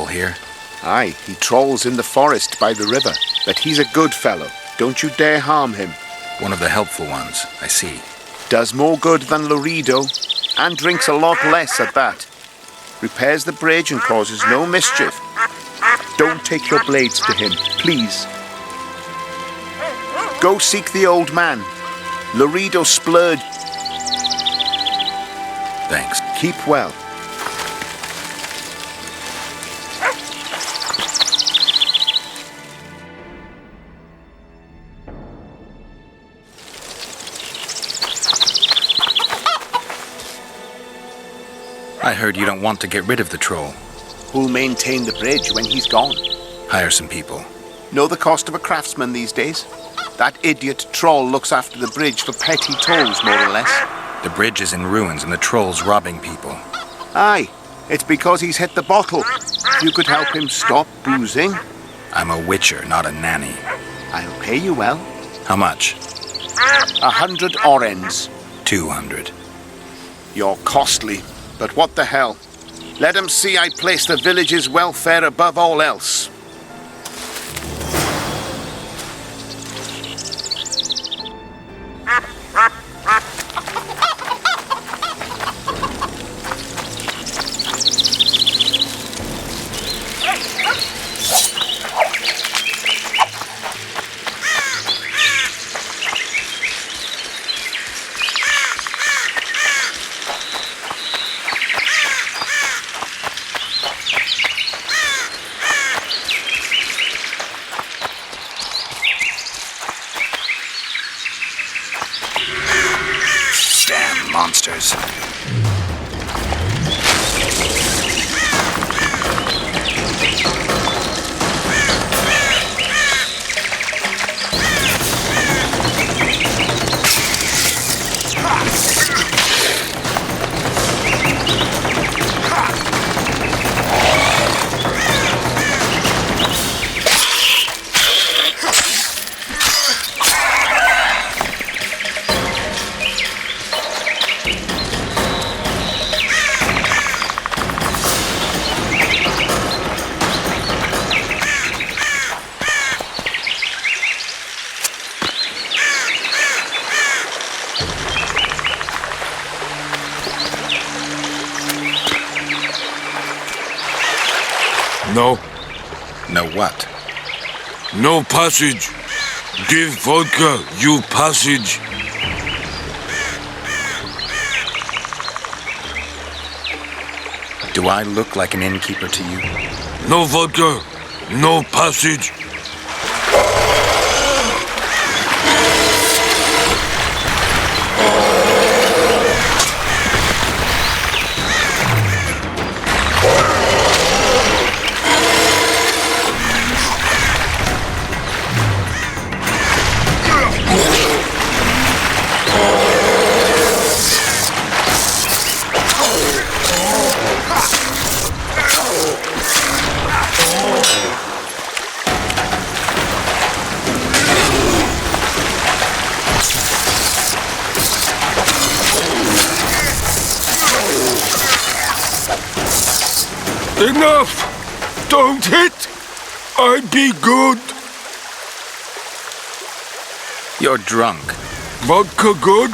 troll here? Aye, he trolls in the forest by the river, but he's a good fellow. Don't you dare harm him. One of the helpful ones, I see. Does more good than Laredo, and drinks a lot less at that. Repairs the bridge and causes no mischief. Don't take your blades to him, please. Go seek the old man. Laredo splurged. Thanks. Keep well. I heard you don't want to get rid of the troll. Who'll maintain the bridge when he's gone? Hire some people. Know the cost of a craftsman these days? That idiot troll looks after the bridge for petty tolls, more or less. The bridge is in ruins and the troll's robbing people. Aye, it's because he's hit the bottle. If you could help him stop boozing. I'm a witcher, not a nanny. I'll pay you well. How much? 100 orens. 200. You're costly, but what the hell? Let him see I place the village's welfare above all else. Monsters. No. No what? No passage. Give vodka, you passage. Do I look like an innkeeper to you? No vodka, no passage. Enough! Don't hit! I be good. You're drunk. Vodka good.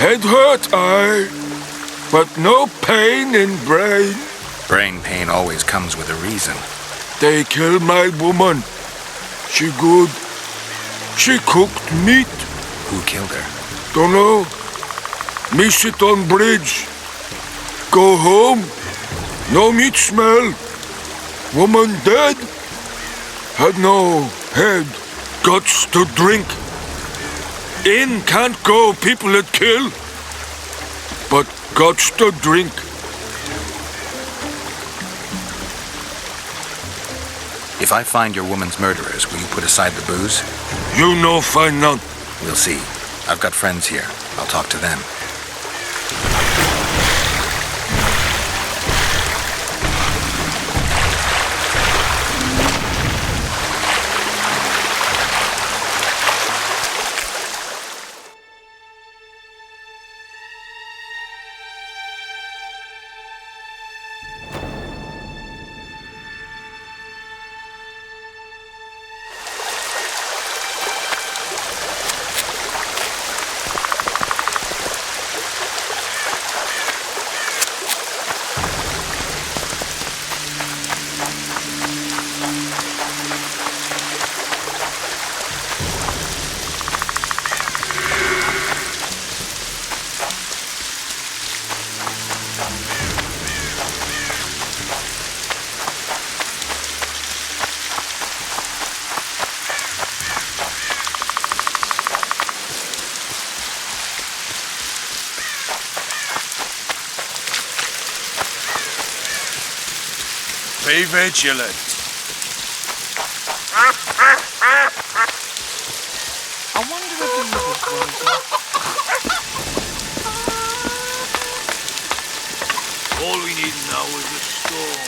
Head hurt, aye. But no pain in brain. Brain pain always comes with a reason. They kill my woman. She good. She cooked meat. Who killed her? Dunno. Miss it on bridge. Go home. No meat smell. Woman dead. Had no head. Guts to drink. In can't go people that kill. But guts to drink. If I find your woman's murderers, will you put aside the booze? You no find none. We'll see. I've got friends here. I'll talk to them. Be vigilant. I wonder if the river's rising. All we need now is a storm.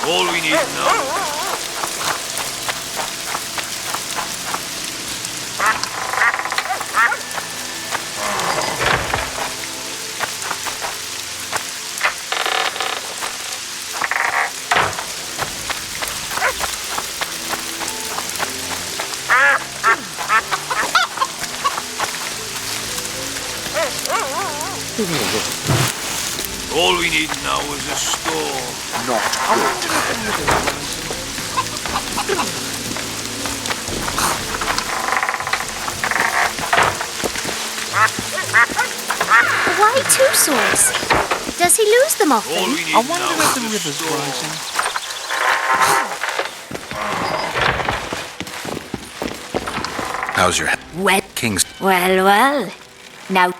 All we need now. All we need now is a storm. Not good. Why two swords? Does he lose them often? All we need I wonder now if the is a river's storm. rising. How's your Well, king's? well. Now,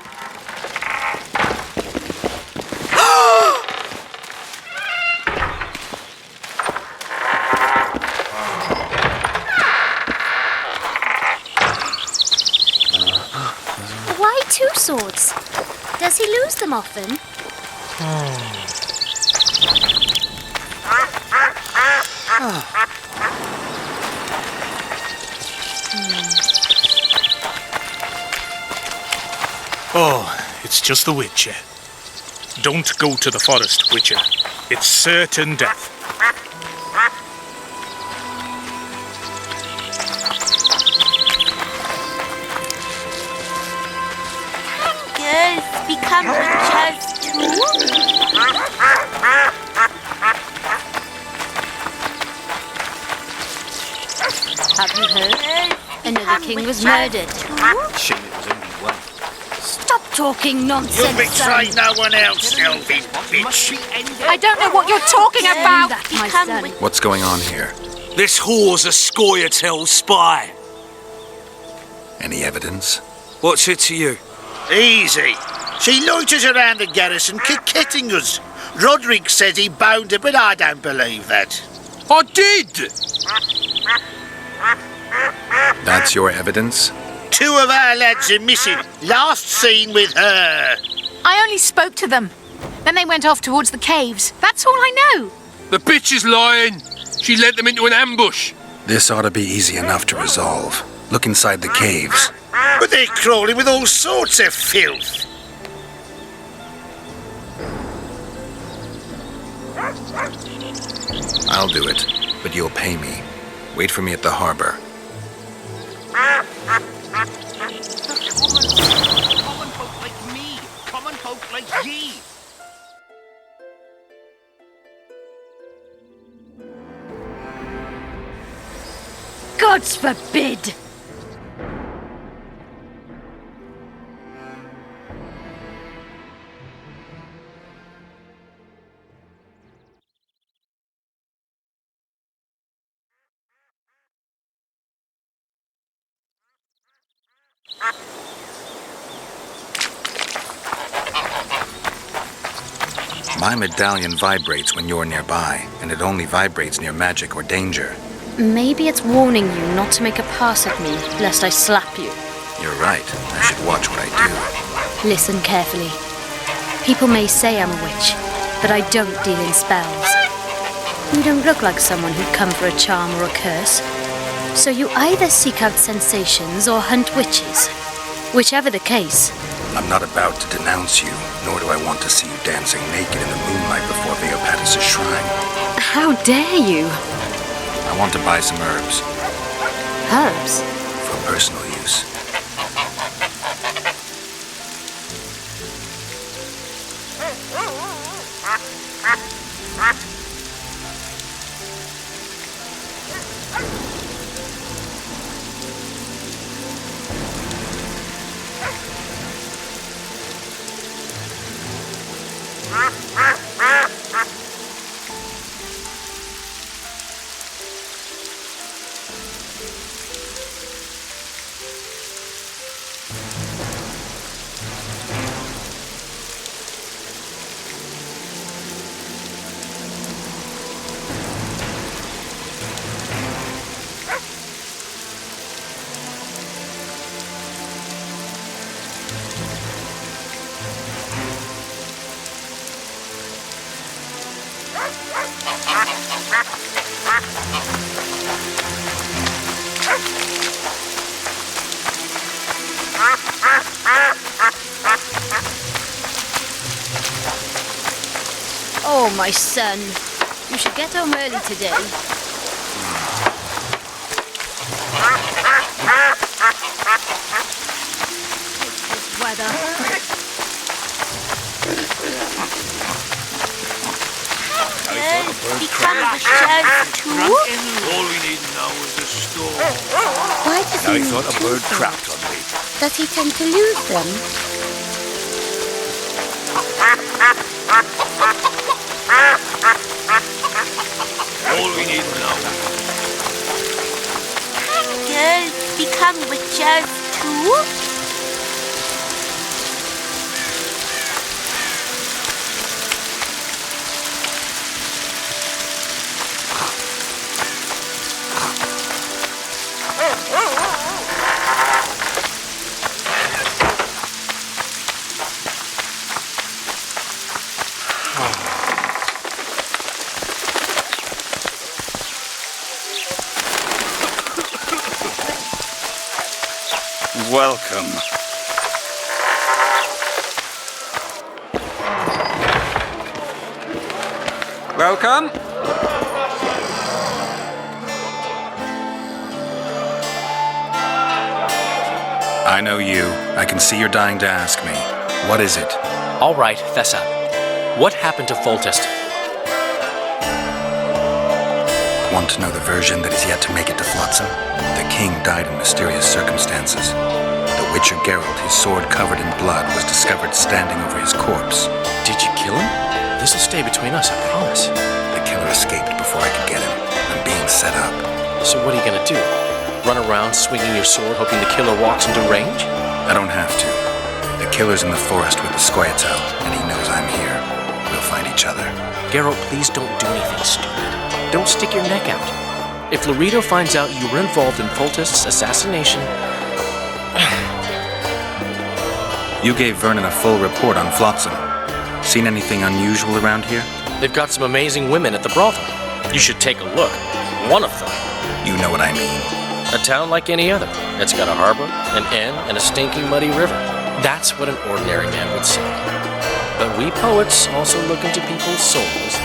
why two swords? Does he lose them often? Oh, it's just the Witcher. Don't go to the forest, Witcher. It's certain death. Girls become witches too? Have you heard? Another king was murdered. Shame it was only one. Stop talking nonsense. You betray no one else, Elvin bitch. I don't know what you're talking about. That, my son. What's going on here? This whore's a Scoia'tael spy. Any evidence? What's it to you? Easy. She loiters around the garrison kicking us. Roderick says he bound her, but I don't believe that. I did! That's your evidence? 2 of our lads are missing. Last seen with her. I only spoke to them. Then they went off towards the caves. That's all I know. The bitch is lying. She led them into an ambush. This ought to be easy enough to resolve. Look inside the caves. But they're crawling with all sorts of filth. I'll do it, but you'll pay me. Wait for me at the harbor. Common folk like me. Common folk like ye. Gods forbid! My medallion vibrates when you're nearby, and it only vibrates near magic or danger. Maybe it's warning you not to make a pass at me, lest I slap you. You're right. I should watch what I do. Listen carefully. People may say I'm a witch, but I don't deal in spells. You don't look like someone who'd come for a charm or a curse. So you either seek out sensations or hunt witches. Whichever the case. I'm not about to denounce you, nor do I want to see you dancing naked in the moonlight before Theopatis' shrine. How dare you? I want to buy some herbs. Herbs? For personal use. Oh, my son. You should get home early today. This weather. Become a chef too? All we need now is the store. Why does I he thought need a two bird things? crapped on me. Does he tend to lose them? All we need now. Can girls become witches too? Welcome. Welcome. I know you. I can see you're dying to ask me. What is it? All right, P.7. What happened to Foltest? Want to know the version that is yet to make it to Flotsam? The king died in mysterious circumstances. The Witcher Geralt, his sword covered in blood, was discovered standing over his corpse. Did you kill him? This'll stay between us, I promise. The killer escaped before I could get him. I'm being set up. So what are you gonna do? Run around swinging your sword hoping the killer walks into range? I don't have to. The killer's in the forest with the Scoia'tael, and he knows I'm here. We'll find each other. Geralt, please don't do anything stupid. Don't stick your neck out. If Loredo finds out you were involved in Foltest's assassination... You gave Vernon a full report on Flotsam. Seen anything unusual around here? They've got some amazing women at the brothel. You should take a look. One of them. You know what I mean. A town like any other. It's got a harbor, an inn, and a stinking muddy river. That's what an ordinary man would say. But we poets also look into people's souls.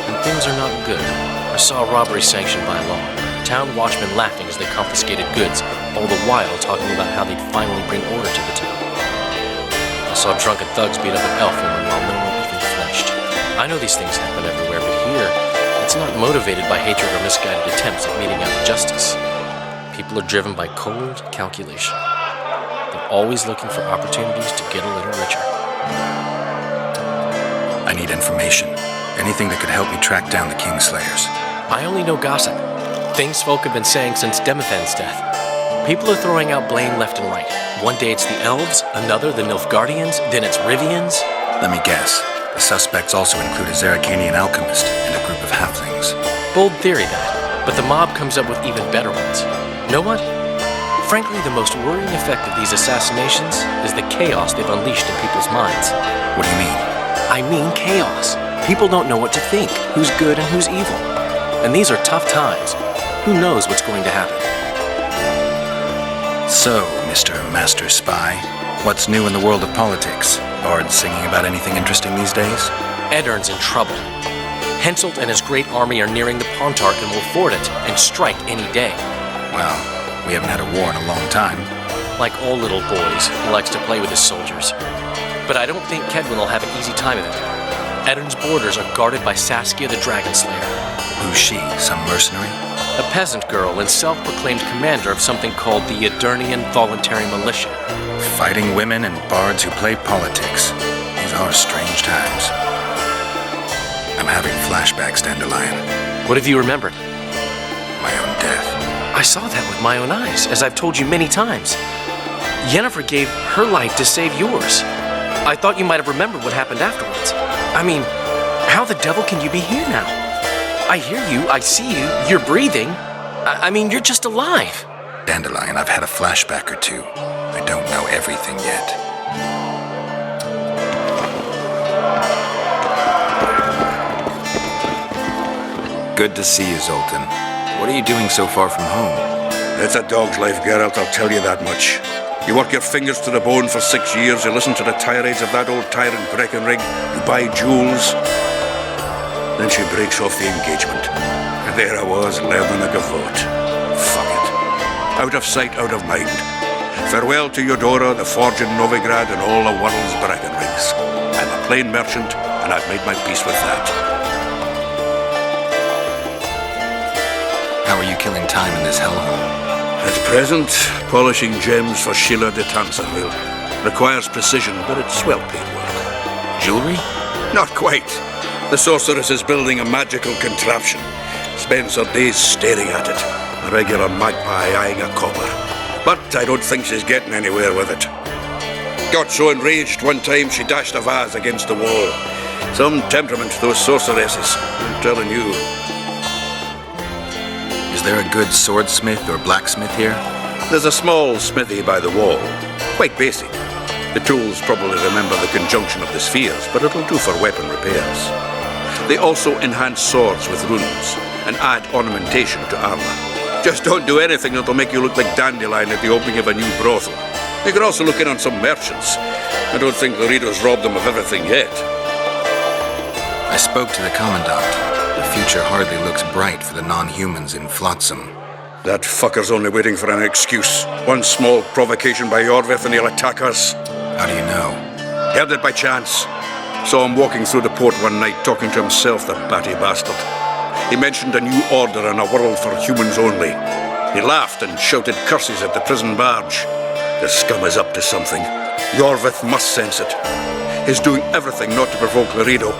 And things are not good. I saw a robbery sanctioned by law. Town watchmen laughing as they confiscated goods, all the while talking about how they'd finally bring order to the town. I saw drunken thugs beat up an elf woman while no one even flinched. I know these things happen everywhere, but here, it's not motivated by hatred or misguided attempts at meting out justice. People are driven by cold calculation. They're always looking for opportunities to get a little richer. I need information. Anything that could help me track down the Kingslayers. I only know gossip. Things folk have been saying since Demothan's death. People are throwing out blame left and right. One day it's the elves, another the Nilfgaardians, then it's Rivians. Let me guess. The suspects also include a Zerrikanian alchemist and a group of halflings. Bold theory, that. But the mob comes up with even better ones. Know what? Frankly, the most worrying effect of these assassinations is the chaos they've unleashed in people's minds. What do you mean? I mean chaos. People don't know what to think, who's good and who's evil. And these are tough times. Who knows what's going to happen? So, Mr. Master Spy, what's new in the world of politics? Bards singing about anything interesting these days? Eddern's in trouble. Henselt and his great army are nearing the Pontarch and will ford it and strike any day. Well, we haven't had a war in a long time. Like all little boys, he likes to play with his soldiers. But I don't think Kedwin will have an easy time of it. Eddern's borders are guarded by Saskia the Dragon Slayer. Who's she? Some mercenary? A peasant girl and self-proclaimed commander of something called the Edirnian Voluntary Militia. Fighting women and bards who play politics. These are strange times. I'm having flashbacks, Dandelion. What have you remembered? My own death. I saw that with my own eyes, as I've told you many times. Yennefer gave her life to save yours. I thought you might have remembered what happened afterwards. I mean, how the devil can you be here now? I hear you, I see you, you're breathing. I mean, you're just alive. Dandelion, I've had a flashback or two. I don't know everything yet. Good to see you, Zoltan. What are you doing so far from home? It's a dog's life, Geralt, I'll tell you that much. You work your fingers to the bone for 6 years, you listen to the tirades of that old tyrant Breckenrig, you buy jewels. Then she breaks off the engagement. And there I was, learning a gavotte. Fuck it. Out of sight, out of mind. Farewell to Eudora, the forge in Novigrad, and all the world's Breckenrigs. I'm a plain merchant, and I've made my peace with that. How are you killing time in this hellhole? At present, polishing gems for Sheila de Tanserville. Requires precision, but it's well-paid work. Jewelry? Not quite. The sorceress is building a magical contraption. Spends her days staring at it. A regular magpie eyeing a copper. But I don't think she's getting anywhere with it. Got so enraged one time she dashed a vase against the wall. Some temperament, those sorceresses. I'm telling you. Is there a good swordsmith or blacksmith here? There's a small smithy by the wall. Quite basic. The tools probably remember the conjunction of the spheres, but it'll do for weapon repairs. They also enhance swords with runes and add ornamentation to armor. Just don't do anything that'll make you look like Dandelion at the opening of a new brothel. You can also look in on some merchants. I don't think Loredo's robbed them of everything yet. I spoke to the Commandant. The future hardly looks bright for the non-humans in Flotsam. That fucker's only waiting for an excuse. One small provocation by Yorvith and he'll attack us. How do you know? Heard it by chance. Saw him walking through the port one night talking to himself, the batty bastard. He mentioned a new order and a world for humans only. He laughed and shouted curses at the prison barge. The scum is up to something. Yorvith must sense it. He's doing everything not to provoke Loredo,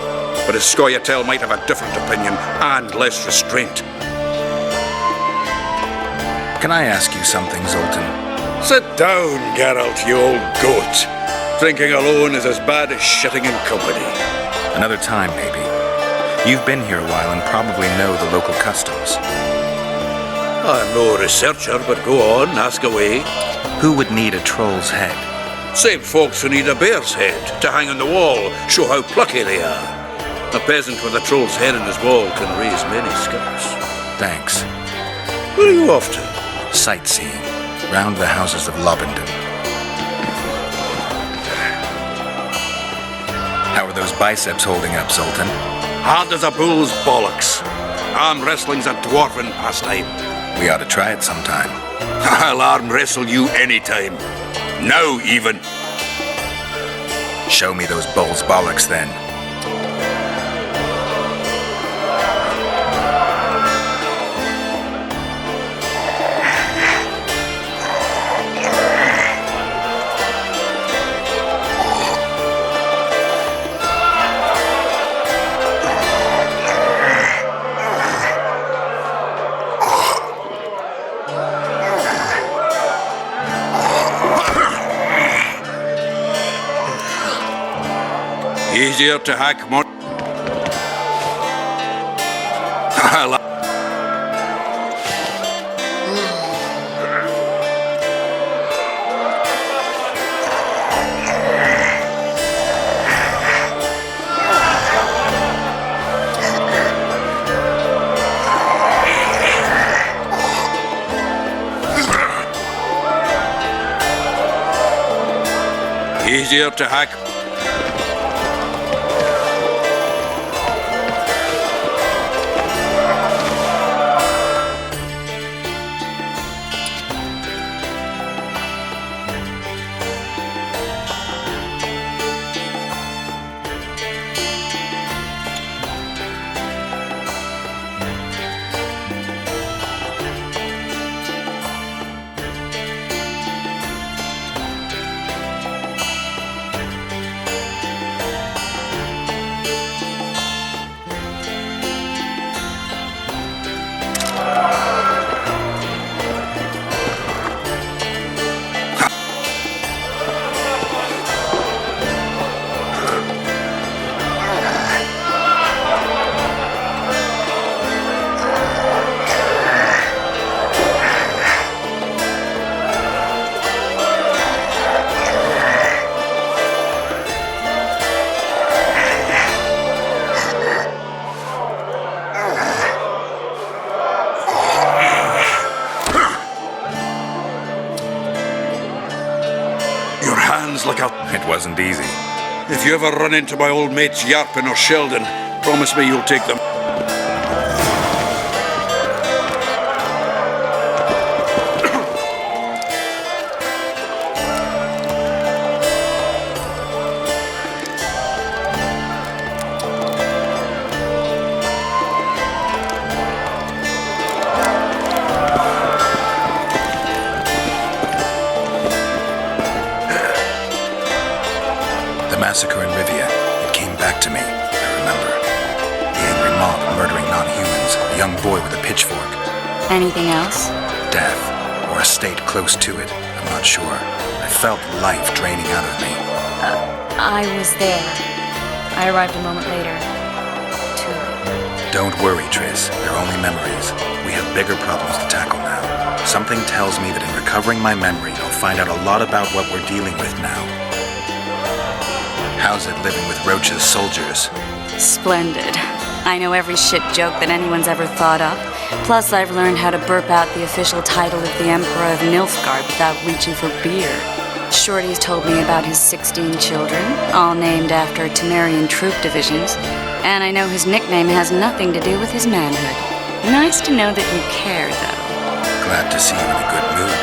but his Scoia'tael might have a different opinion and less restraint. Can I ask you something, Zoltan? Sit down, Geralt, you old goat. Drinking alone is as bad as shitting in company. Another time, maybe. You've been here a while and probably know the local customs. I'm no researcher, but go on, ask away. Who would need a troll's head? Same folks who need a bear's head to hang on the wall, show how plucky they are. A peasant with a troll's head in his wall can raise many scalps. Thanks. Where are you off to? Sightseeing. Round the houses of Lobenden. How are those biceps holding up, Zoltan? Hard as a bull's bollocks. Arm wrestling's a dwarven pastime. We ought to try it sometime. I'll arm wrestle you anytime. Now, even. Show me those bull's bollocks, then. Easier to hack more. Easier to hack. Look out. It wasn't easy. If you ever run into my old mates Yarpin or Sheldon, promise me you'll take them. Massacre in Rivia. It came back to me, I remember. The angry mob murdering non-humans, a young boy with a pitchfork. Anything else? Death, or a state close to it, I'm not sure. I felt life draining out of me. I was there. I arrived a moment later. Too late. Don't worry, Triss. They're only memories. We have bigger problems to tackle now. Something tells me that in recovering my memory, I'll find out a lot about what we're dealing with now. How's it living with Roach's soldiers? Splendid. I know every shit joke that anyone's ever thought up. Plus, I've learned how to burp out the official title of the Emperor of Nilfgaard without reaching for beer. Shorty's told me about his 16 children, all named after Temerian troop divisions. And I know his nickname has nothing to do with his manhood. Nice to know that you care, though. Glad to see you in a good mood.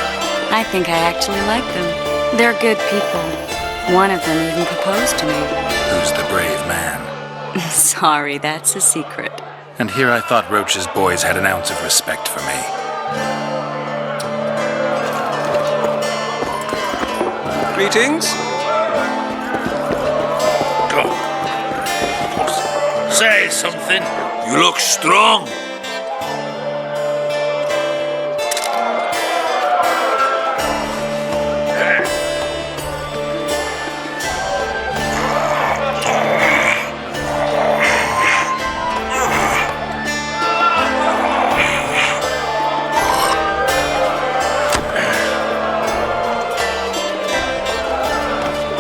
I think I actually like them. They're good people. One of them even proposed to me. Who's the brave man? Sorry, that's a secret. And here I thought Roach's boys had an ounce of respect for me. Greetings. Say something. You look strong.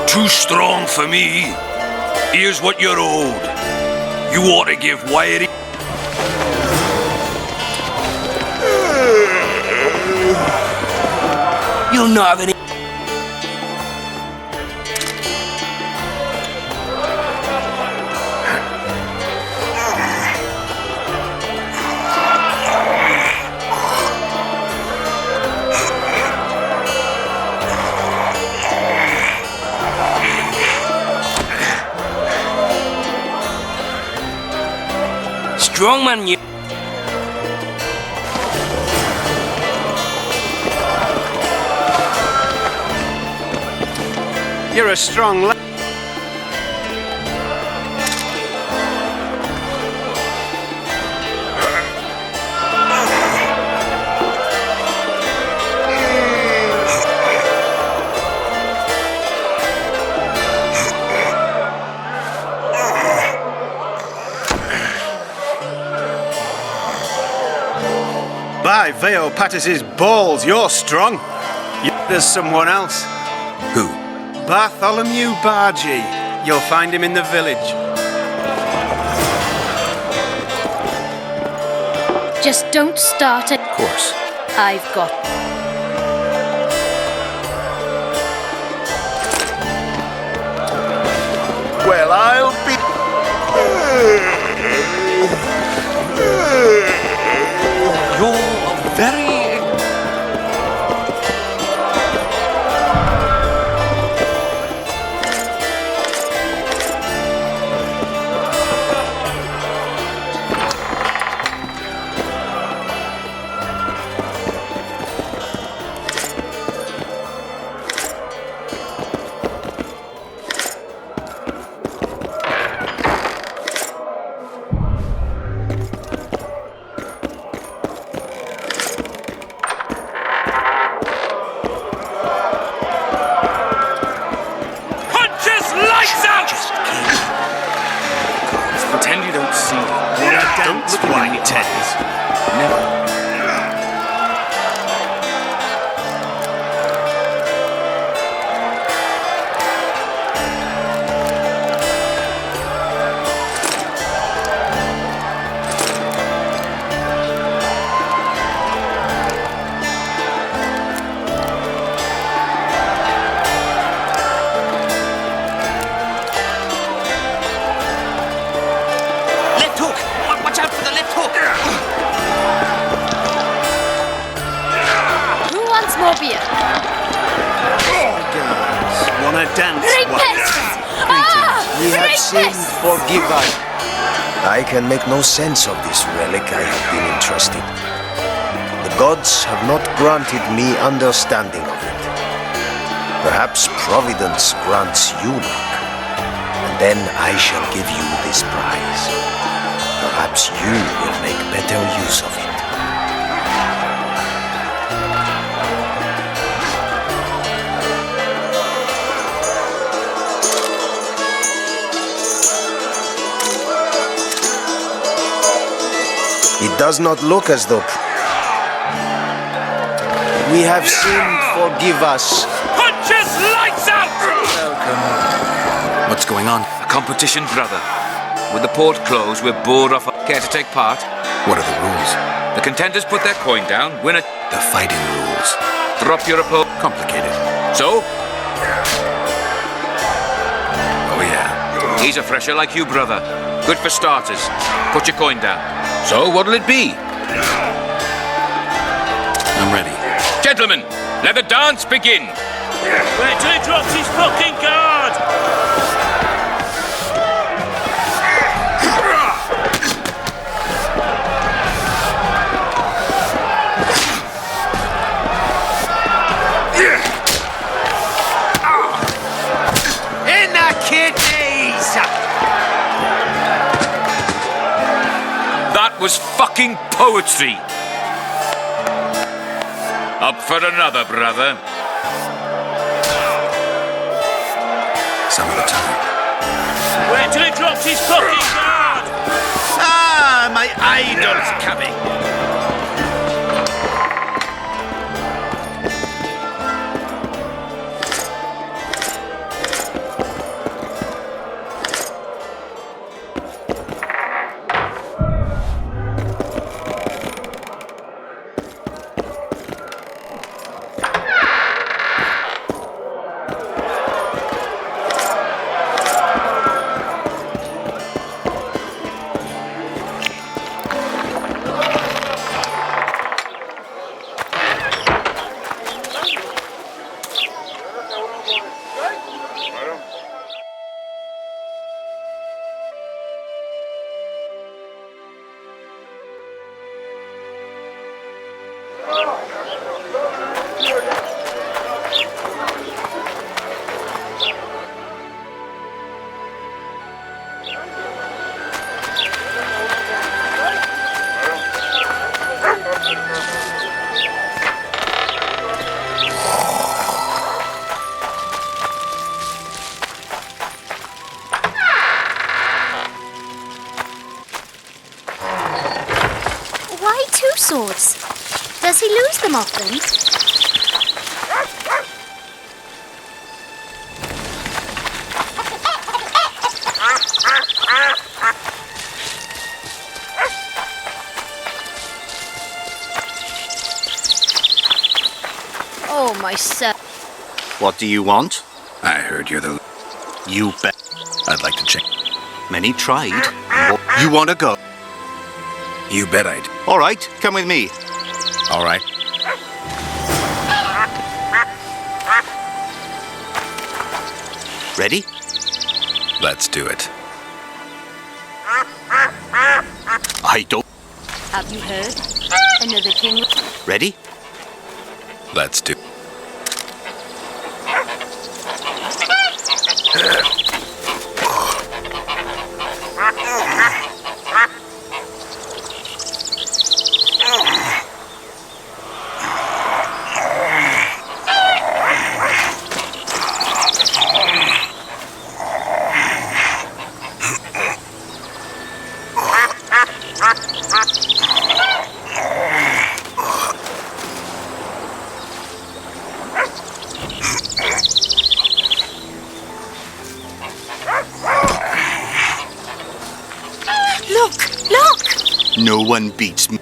Too strong for me. Here's what you're owed. You ought to give Wiry. You'll not have any. Strong man, you. You're a strong lad. By Veo Patis's balls, you're strong. There's someone else. Who? Bartholomew Bargy. You'll find him in the village. Just don't start it. Of course. I've got. Well, I'll be... You're very... Pretend you don't see me. Don't look at me, Teddies. Never. More beer. Wanna dance? Repests! Ah! We have sinned, Repests! forgive us. I can make no sense of this relic I have been entrusted. The gods have not granted me understanding of it. Perhaps Providence grants you luck, and then I shall give you this prize. Perhaps you will make better use of it. It does not look as though... We have sinned, forgive us. Punches lights out! Welcome. What's going on? A competition, brother. With the port closed, we're bored off. Care to take part? What are the rules? The contenders put their coin down, win it. The fighting rules. Drop your opponent. Complicated. So? Oh, yeah. He's a fresher like you, brother. Good for starters. Put your coin down. So, what'll it be? I'm ready. Gentlemen, let the dance begin. Wait till he drops his fucking guard! In the kidneys! That was fucking poetry. Up for another, brother. Some of the time. Wait till he drops his fucking guard! Ah, my idol's coming. Why two swords? Does he lose them often? Oh, my son. What do you want? I heard you're the... You bet. I'd like to check. Many tried. You want to go? You bet I'd. All right, come with me. All right. Ready? Let's do it. I don't... Have you heard? Another king... Ready? Let's do... No one beats me.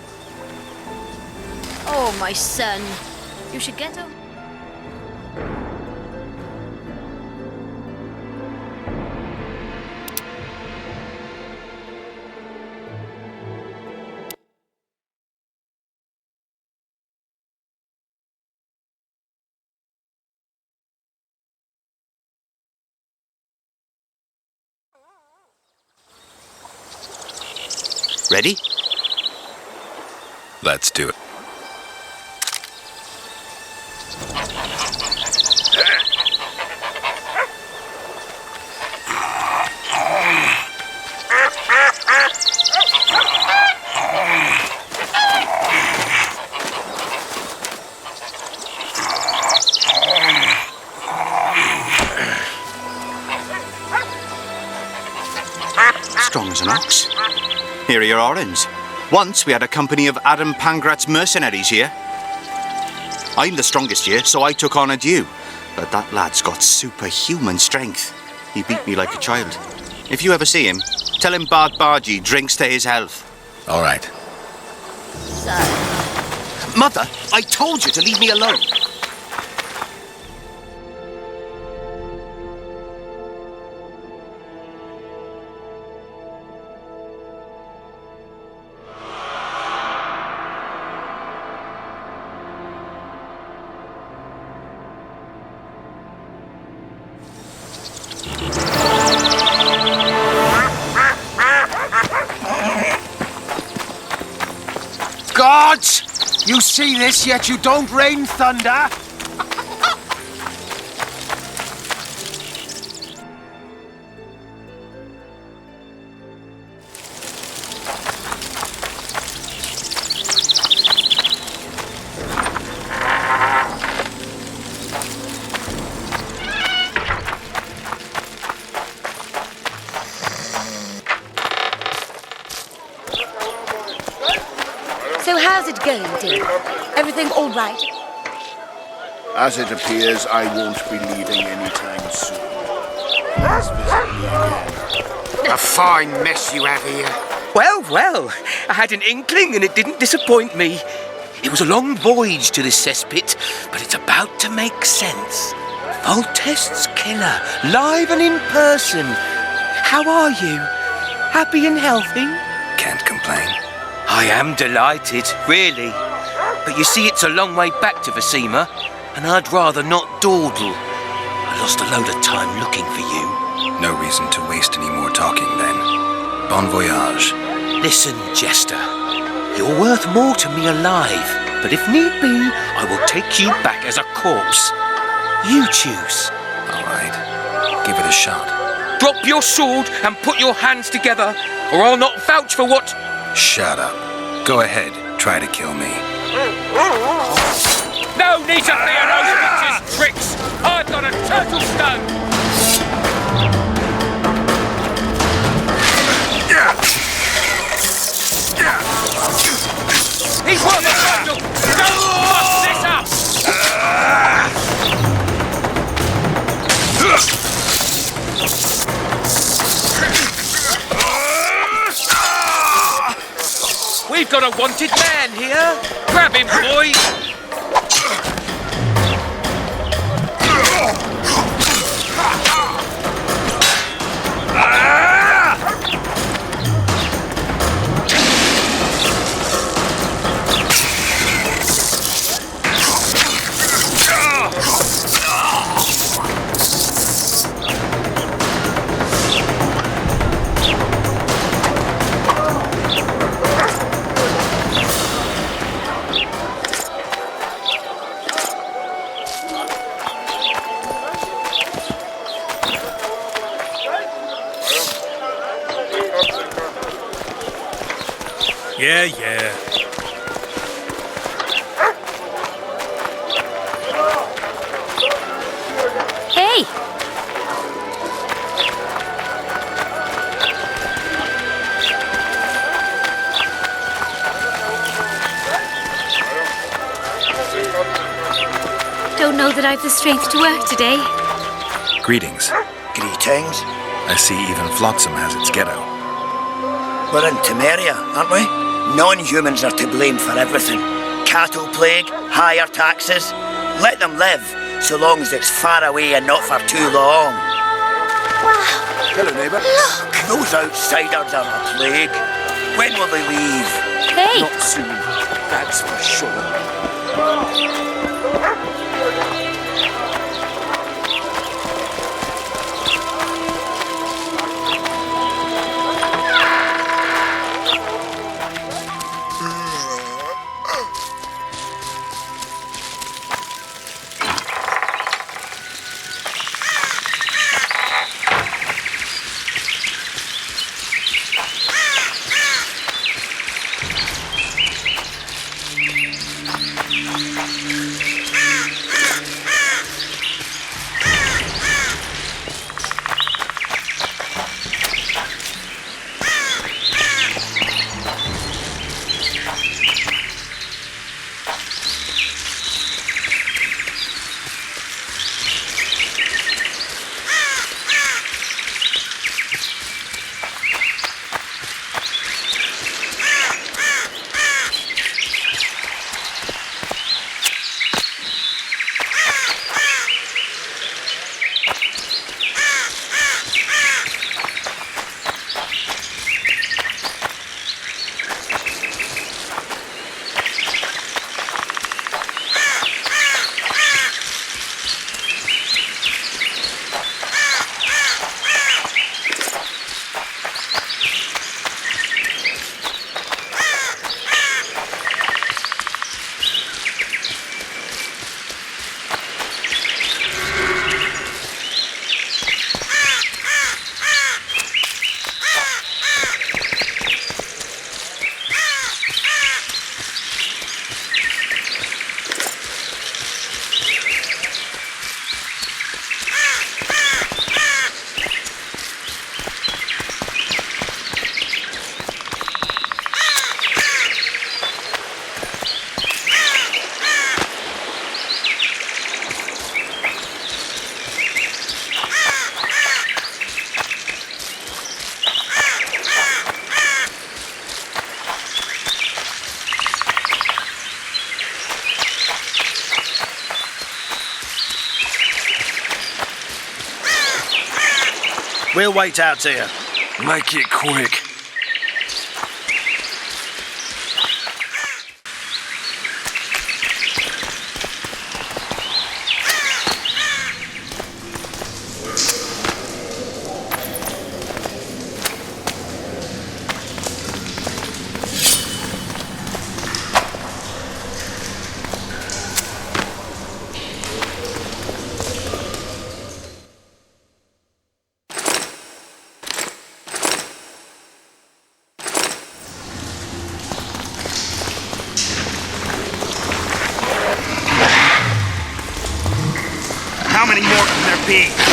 Oh, my son. You should get up. Ready? Let's do it. Strong as an ox. Here are your orange. Once we had a company of Adam Pangrat's mercenaries here. I'm the strongest here, so I took on a due. But that lad's got superhuman strength. He beat me like a child. If you ever see him, tell him Bard Bargy drinks to his health. All right. Son. Mother, I told you to leave me alone. Gods! You see this, yet you don't rain thunder? So how's it going, dear? Everything all right? As it appears, I won't be leaving anytime soon. Please visit me again. A fine mess you have here. Well, well, I had an inkling and it didn't disappoint me. It was a long voyage to this cesspit, but it's about to make sense. Voltest's killer, live and in person. How are you? Happy and healthy? Can't complain. I am delighted, really. But you see, it's a long way back to Vasima, and I'd rather not dawdle. I lost a load of time looking for you. No reason to waste any more talking, then. Bon voyage. Listen, Jester. You're worth more to me alive, but if need be, I will take you back as a corpse. You choose. All right. Give it a shot. Drop your sword and put your hands together, or I'll not vouch for what... Shut up. Go ahead. Try to kill me. No need to fear those bitches' tricks! I've got a turtle stone! He's worth a turtle! Don't got a wanted man here. Grab him, boys. Yeah. Hey! Don't know that I've the strength to work today. Greetings. Greetings. I see even Flotsam has its ghetto. We're in Temeria, aren't we? Non-humans are to blame for everything. Cattle plague, higher taxes. Let them live, so long as it's far away and not for too long. Wow. Hello, neighbour. Look! Those outsiders are a plague. When will they leave? Hey! Not soon, that's for sure. We'll wait out here. Make it quick. How many more can there be?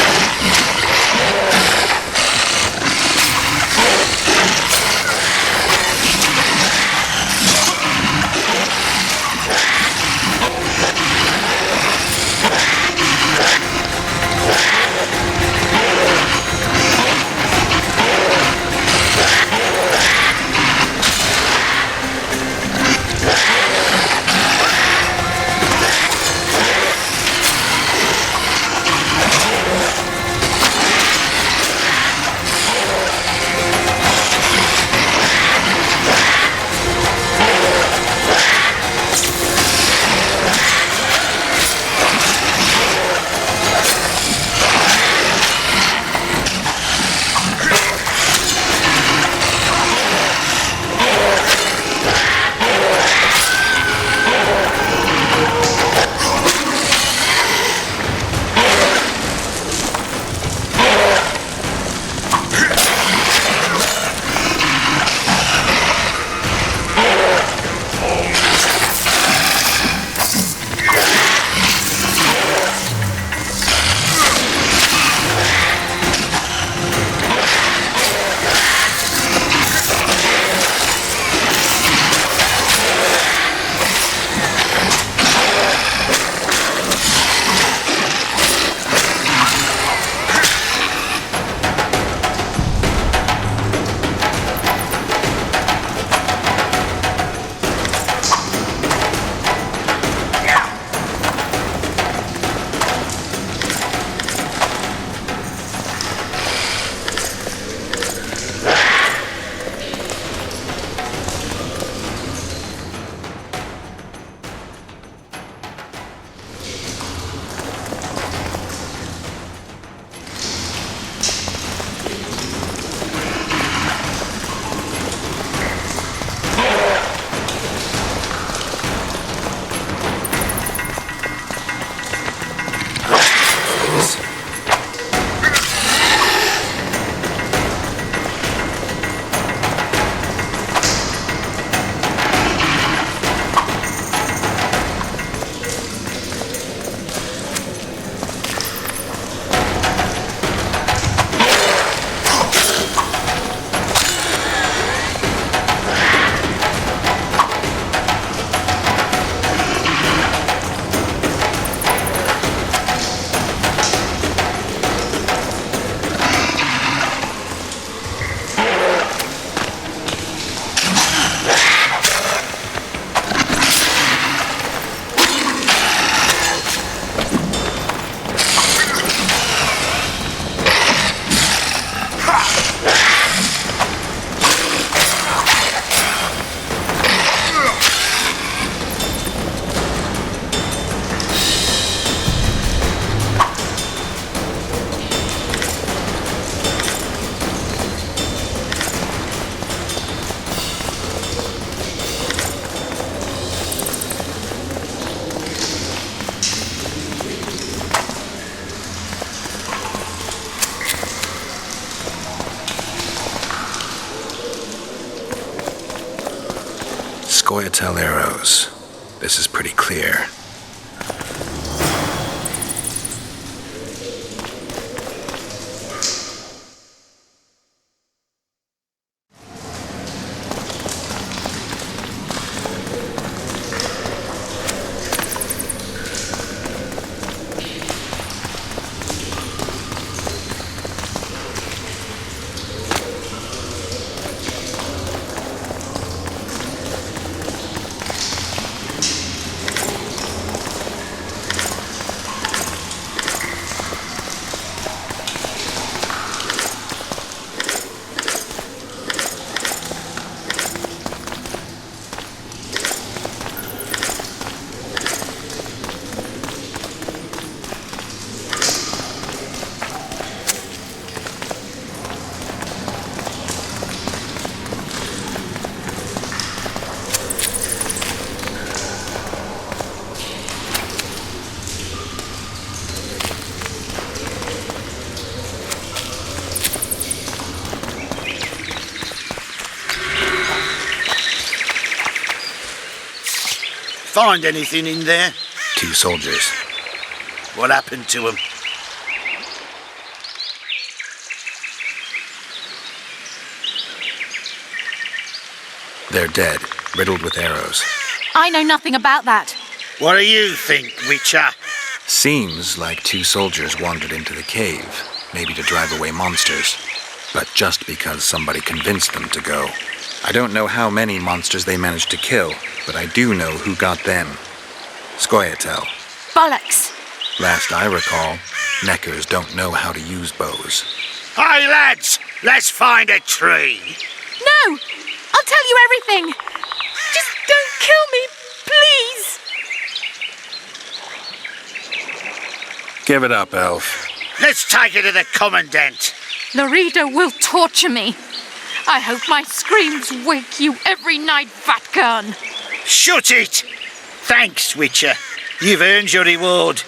Scoia'tael arrows. This is pretty clear. Find anything in there? 2 soldiers. What happened to them? They're dead, riddled with arrows. I know nothing about that. What do you think, Witcher? Seems like 2 soldiers wandered into the cave, maybe to drive away monsters. But just because somebody convinced them to go. I don't know how many monsters they managed to kill, but I do know who got them. Scoia'tael. Bollocks. Last I recall, Neckers don't know how to use bows. Hey, lads! Let's find a tree! No! I'll tell you everything! Just don't kill me, please! Give it up, Elf. Let's take it to the Commandant. Laredo will torture me. I hope my screams wake you every night, Vatgun. Shut it! Thanks, Witcher. You've earned your reward.